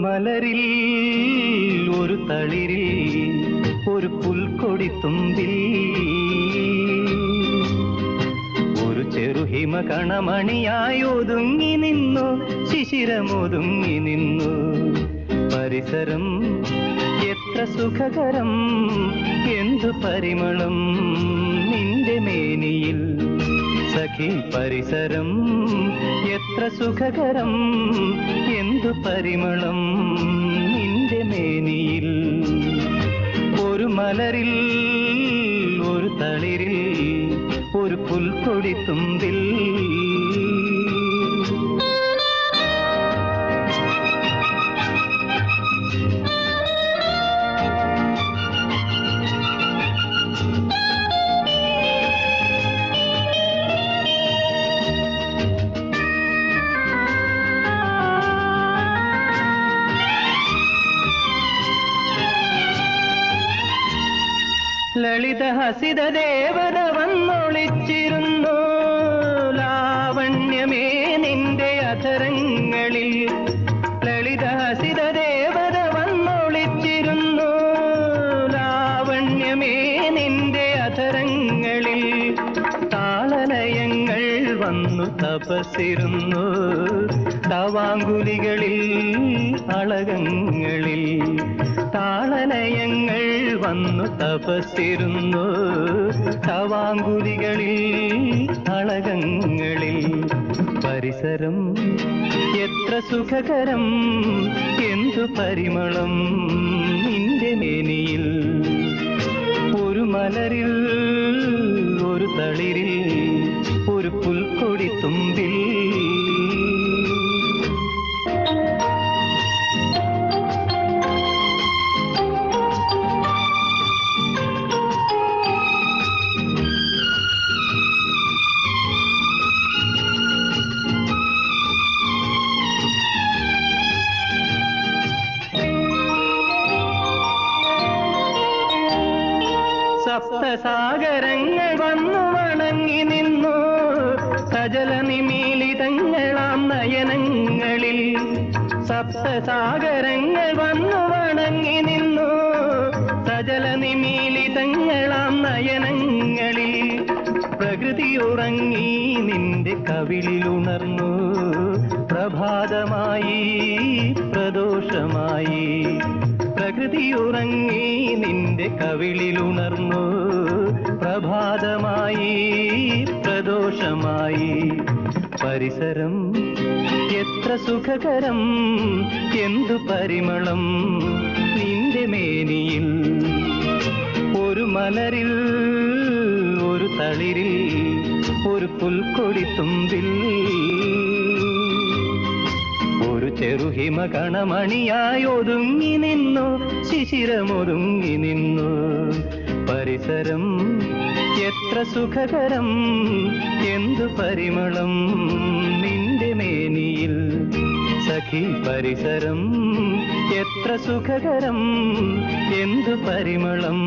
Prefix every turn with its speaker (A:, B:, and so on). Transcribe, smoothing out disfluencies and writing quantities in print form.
A: മലരിൽ ഒരു തളിരിൽ ഒരു പുൽക്കൊടിത്തുമ്പിൽ ഒരു ചെറുഹിമ കണമണിയായി ഒതുങ്ങി നിന്നു, ശിശിരമൊതുങ്ങി നിന്നു. പരിസരം എത്ര സുഖകരം, എന്തു പരിമളം നിന്റെ മേനിയിൽ. സഖി പരിസരം എത്ര സുഖകരം, എന്തു പരിമളം നിന്റെ മേനിയിൽ. ഒരു മലരിൽ ഒരു തളിരിൽ ഒരു പുൽക്കൊടിത്തുമ്പിൽ. ലളിത ഹസിത ദേവത വന്നൊളിച്ചിരുന്നു, ലാവണ്യമേ നിന്റെ അധരങ്ങളിൽ. ലളിത ഹസിത ദേവത വന്നൊളിച്ചിരുന്നു, ലാവണ്യമേ നിന്റെ അധരങ്ങളിൽ. താളലയങ്ങൾ വന്നു തപസ്സിരുന്നു, തവാങ്കുലികളിൽ അളകങ്ങളിൽ. താളലയങ്ങൾ വന്നു തപസ്സിരുന്നു, തവാങ്കുലികളിൽ അളകങ്ങളിൽ. പരിസരം എത്ര സുഖകരം, എന്തു പരിമളം നിന്റെ മേനിയിൽ. ഒരു മലരിൽ ഒരു തളിരിൽ ഒരു പുൽക്കൊടിത്തുമ്പിൽ. സപ്തസാഗരങ്ങൾ വന്നു വണങ്ങി നിന്നു, സജല നിമീലിതങ്ങളാം നയനങ്ങളിൽ. സപ്തസാഗരങ്ങൾ വന്നു വണങ്ങി നിന്നു, സജല നിമീലിതങ്ങളാം നയനങ്ങളിൽ. പ്രകൃതി ഉറങ്ങി നിന്റെ കവിളിലുണർന്നു, പ്രഭാതമായി പ്രദോഷമായി. പ്രകൃതി ഉറങ്ങി നിന്റെ കവിളിലുണർന്നു, പ്രഭാതമായി പ്രദോഷമായി. പരിസരം എത്ര സുഖകരം, എന്തു പരിമളം നിന്റെ മേനിയിൽ. ഒരു മലരിൽ ഒരു തളിരിൽ ഒരു പുൽക്കൊടിത്തുമ്പിൽ. ഒരു ചെറുഹിമ കണമണിയായി ഒതുങ്ങി നിന്നു, ശിശിരമൊതുങ്ങി നിന്നു. പരിസരം എത്ര സുഖകരം, എന്തു പരിമളം നിന്റെ മേനിയിൽ. സഖി പരിസരം എത്ര സുഖകരം, എന്തു പരിമളം